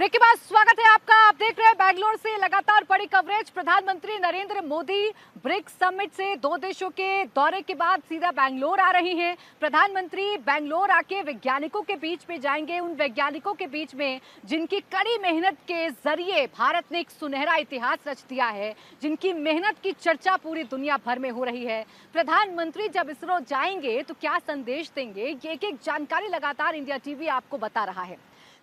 Break के बाद स्वागत है आपका। आप देख रहे हैं बैंगलोर से लगातार बड़ी कवरेज। प्रधानमंत्री नरेंद्र मोदी ब्रिक्स समिट से दो देशों के दौरे के बाद सीधा बैंगलोर आ रही हैं। प्रधानमंत्री बैंगलोर आके वैज्ञानिकों के बीच में जाएंगे, उन वैज्ञानिकों के बीच में जिनकी कड़ी मेहनत के जरिए भारत ने एक सुनहरा इतिहास रच दिया है, जिनकी मेहनत की चर्चा पूरी दुनिया भर में हो रही है। प्रधानमंत्री जब इसरो जाएंगे तो क्या संदेश देंगे, ये एक जानकारी लगातार इंडिया टीवी आपको बता रहा है।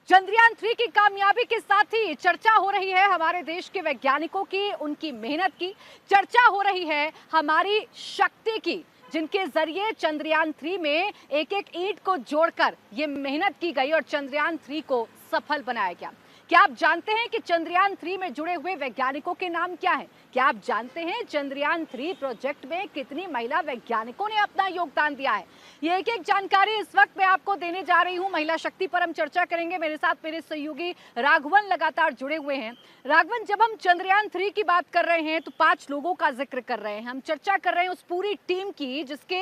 चंद्रयान 3 की कामयाबी के साथ ही चर्चा हो रही है हमारे देश के वैज्ञानिकों की, उनकी मेहनत की चर्चा हो रही है, हमारी शक्ति की, जिनके जरिए चंद्रयान 3 में एक एक ईंट को जोड़कर ये मेहनत की गई और चंद्रयान 3 को सफल बनाया गया। क्या आप जानते हैं कि चंद्रयान 3 में जुड़े हुए वैज्ञानिकों के नाम क्या हैं? क्या आप जानते हैं चंद्रयान 3 प्रोजेक्ट में कितनी महिला वैज्ञानिकों ने अपना योगदान दिया है? ये एक एक जानकारी इस वक्त मैं आपको देने जा रही हूं। महिला शक्ति पर हम चर्चा करेंगे। मेरे साथ मेरे सहयोगी राघवन लगातार जुड़े हुए हैं। राघवन, जब हम चंद्रयान 3 की बात कर रहे हैं तो 5 लोगों का जिक्र कर रहे हैं। हम चर्चा कर रहे हैं उस पूरी टीम की जिसके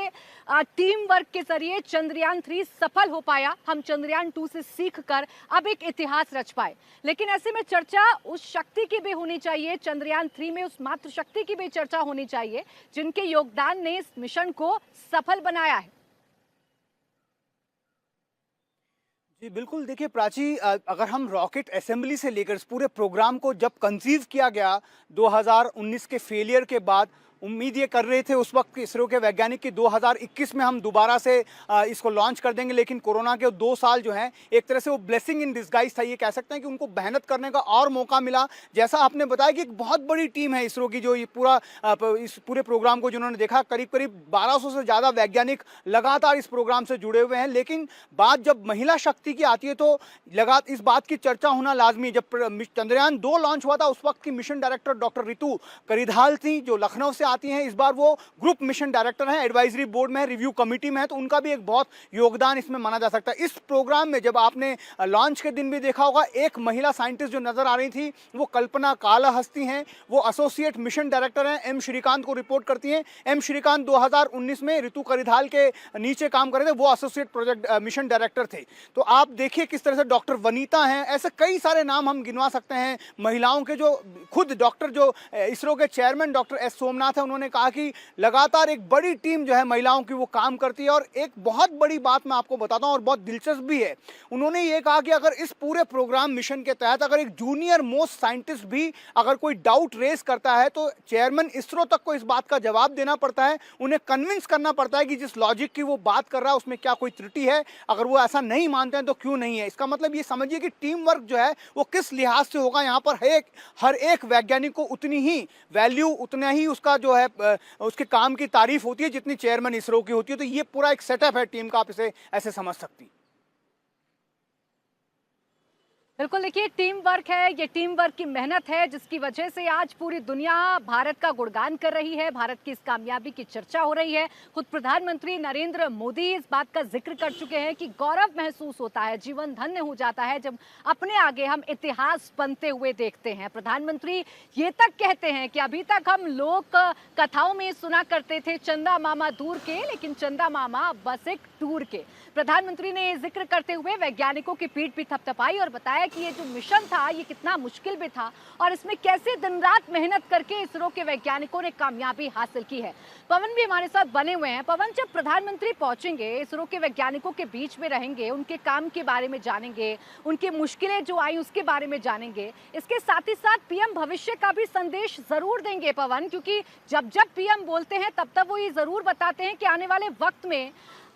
टीम वर्क के जरिए चंद्रयान 3 सफल हो पाया। हम चंद्रयान 2 से सीख कर अब एक इतिहास रच पाए। लेकिन ऐसे में चर्चा उस शक्ति की भी होनी चाहिए, चंद्रयान 3 में उस मातृ शक्ति की भी चर्चा होनी चाहिए जिनके योगदान ने इस मिशन को सफल बनाया है। जी बिल्कुल, देखिए प्राची, अगर हम रॉकेट असेंबली से लेकर इस पूरे प्रोग्राम को जब कंसीव किया गया 2019 के फेलियर के बाद, उम्मीद ये कर रहे थे उस वक्त इसरो के वैज्ञानिक कि 2021 में हम दोबारा से इसको लॉन्च कर देंगे। लेकिन कोरोना के 2 साल जो हैं एक तरह से वो ब्लेसिंग इन डिस्गाइज था। ये कह सकते हैं कि उनको मेहनत करने का और मौका मिला। जैसा आपने बताया कि एक बहुत बड़ी टीम है इसरो की जो ये इस पूरे प्रोग्राम को जिन्होंने देखा। करीब करीब 1200 से ज़्यादा वैज्ञानिक लगातार इस प्रोग्राम से जुड़े हुए हैं। लेकिन बात जब महिला शक्ति की आती है तो इस बात की चर्चा होना लाजमी है। जब चंद्रयान 2 लॉन्च हुआ था उस वक्त की mission director doctor Ritu Karidhal थी, जो लखनऊ से आती हैं। इस बार वो ग्रुप मिशन डायरेक्टर हैं, एडवाइजरी बोर्ड में है, रिव्यू कमेटी में है, तो उनका भी एक बहुत योगदान इसमें माना जा सकता है। इस प्रोग्राम में जब आपने लॉन्च के दिन भी देखा होगा, एक महिला साइंटिस्ट जो नजर आ रही थी वो कल्पना कालाहस्ती हैं। वो एसोसिएट मिशन डायरेक्टर हैं, एम श्रीकांत को रिपोर्ट करती हैं। एम श्रीकांत 2019 में ऋतु करिधाल के नीचे काम कर रहे थे, वो एसोसिएट प्रोजेक्ट मिशन डायरेक्टर थे। तो आप देखिए किस तरह से डॉक्टर वनीता हैं, ऐसे कई सारे नाम हम गिनवा सकते हैं महिलाओं के। जो खुद डॉक्टर जो इसरो के चेयरमैन डॉक्टर एस सोमनाथ है, उन्होंने कहा कि लगातार एक बड़ी टीम जो है महिलाओं की वो काम करती है। और एक बहुत बड़ी बात मैं आपको बताता हूं और बहुत दिलचस्प भी है, उन्होंने ये कहा कि अगर इस पूरे प्रोग्राम मिशन के तहत अगर एक जूनियर मोस्ट साइंटिस्ट भी अगर कोई डाउट रेस करता है तो चेयरमैन इसरो तक को इस बात का जवाब देना पड़ता है, उन्हें कन्विंस करना पड़ता है कि जिस लॉजिक की वो बात कर रहा है उसमें क्या कोई त्रुटि है। अगर वो ऐसा नहीं मानते हैं तो क्यों नहीं है। इसका मतलब ये समझिए कि टीम वर्क जो है वो किस लिहाज से होगा। यहाँ पर हर एक वैज्ञानिक को उतनी ही वैल्यू, उतना ही उसका जो है उसके काम की तारीफ होती है जितनी चेयरमैन इसरो की होती है। तो ये पूरा एक सेटअप है टीम का, आप इसे ऐसे समझ सकती। बिल्कुल, देखिए टीम वर्क है, ये टीम वर्क की मेहनत है जिसकी वजह से आज पूरी दुनिया भारत का गुणगान कर रही है, भारत की इस कामयाबी की चर्चा हो रही है। खुद प्रधानमंत्री नरेंद्र मोदी इस बात का जिक्र कर चुके हैं कि गौरव महसूस होता है, जीवन धन्य हो जाता है जब अपने आगे हम इतिहास बनते हुए देखते हैं। प्रधानमंत्री ये तक कहते हैं कि अभी तक हम लोग कथाओं में सुना करते थे चंदा मामा दूर के, लेकिन चंदा मामा बस एक टूर के। प्रधानमंत्री ने जिक्र करते हुए वैज्ञानिकों की पीठ भी थपथपाई और बताया कि ये जो मिशन था ये कितना मुश्किल भी था और इसमें कैसे दिन रात मेहनत करके इसरो के वैज्ञानिकों ने कामयाबी हासिल की है। पवन भी हमारे साथ बने हुए हैं। पवन, जब प्रधानमंत्री पहुंचेंगे, इसरो के वैज्ञानिकों के बीच में रहेंगे, उनके काम के बारे में जानेंगे, उनकी मुश्किलें जो आई उसके बारे में जानेंगे, इसके साथ ही साथ पीएम भविष्य का भी संदेश जरूर देंगे पवन, क्योंकि जब जब पीएम बोलते हैं तब तब वो ये जरूर बताते हैं कि आने वाले वक्त में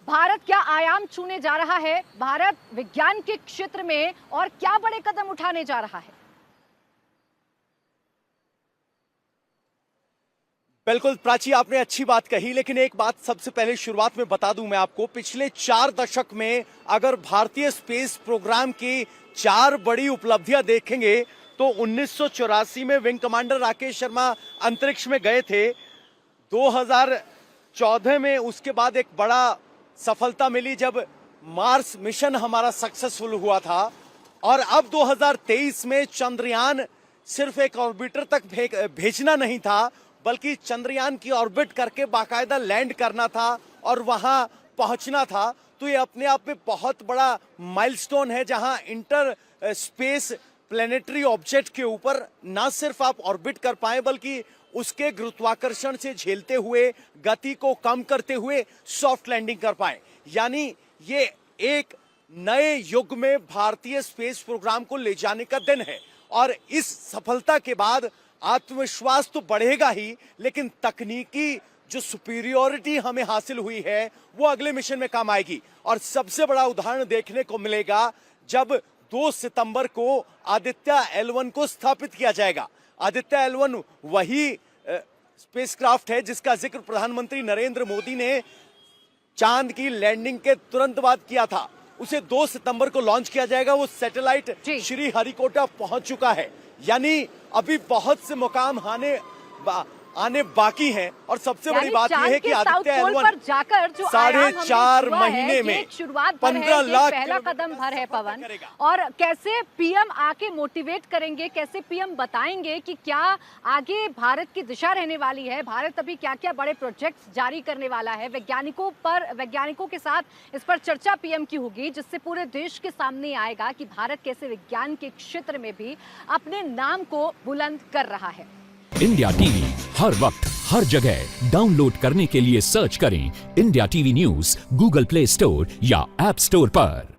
भारत क्या आयाम छूने जा रहा है, भारत विज्ञान के क्षेत्र में और क्या बड़े कदम उठाने जा रहा है। बिल्कुल प्राची, आपने अच्छी बात कही, लेकिन एक बात सबसे पहले शुरुआत में बता दूं मैं आपको। पिछले 4 दशक में अगर भारतीय स्पेस प्रोग्राम की 4 बड़ी उपलब्धियां देखेंगे तो 1984 में विंग कमांडर राकेश शर्मा अंतरिक्ष में गए थे। 2014 में उसके बाद एक बड़ा सफलता मिली जब मार्स मिशन हमारा सक्सेसफुल हुआ था। और अब 2023 में चंद्रयान सिर्फ एक ऑर्बिटर तक भेजना नहीं था, बल्कि चंद्रयान की ऑर्बिट करके बाकायदा लैंड करना था और वहां पहुंचना था। तो ये अपने आप में बहुत बड़ा माइलस्टोन है, जहां इंटर स्पेस प्लेनेटरी ऑब्जेक्ट के ऊपर ना सिर्फ आप ऑर्बिट कर पाए बल्कि उसके गुरुत्वाकर्षण से झेलते हुए गति को कम करते हुए सॉफ्ट लैंडिंग कर पाए। यानी ये एक नए युग में भारतीय स्पेस प्रोग्राम को ले जाने का दिन है और इस सफलता के बाद आत्मविश्वास तो बढ़ेगा ही, लेकिन तकनीकी जो सुपीरियोरिटी हमें हासिल हुई है वो अगले मिशन में काम आएगी। और सबसे बड़ा उदाहरण देखने को मिलेगा जब 2 सितंबर को आदित्य L1 को स्थापित किया जाएगा। आदित्य L1 वही स्पेसक्राफ्ट है जिसका जिक्र प्रधानमंत्री नरेंद्र मोदी ने चांद की लैंडिंग के तुरंत बाद किया था। उसे 2 सितंबर को लॉन्च किया जाएगा। वो सैटेलाइट श्री हरिकोटा पहुंच चुका है। यानी अभी बहुत से मुकाम आने बाकी हैं और सबसे बड़ी बात यह है कि आदित्य L1 पर जाकर जो 4.5 महीने में शुरुआत 15 लाख पहला कदम भर है पवन। और कैसे पीएम आके मोटिवेट करेंगे, कैसे पीएम बताएंगे कि क्या आगे भारत की दिशा रहने वाली है, भारत अभी क्या क्या बड़े प्रोजेक्ट्स जारी करने वाला है। वैज्ञानिकों के साथ इस पर चर्चा पीएम की होगी, जिससे पूरे देश के सामने आएगा कि भारत कैसे विज्ञान के क्षेत्र में भी अपने नाम को बुलंद कर रहा है। इंडिया टीवी हर वक्त हर जगह डाउनलोड करने के लिए सर्च करें India TV news Google play store या ऐप स्टोर पर।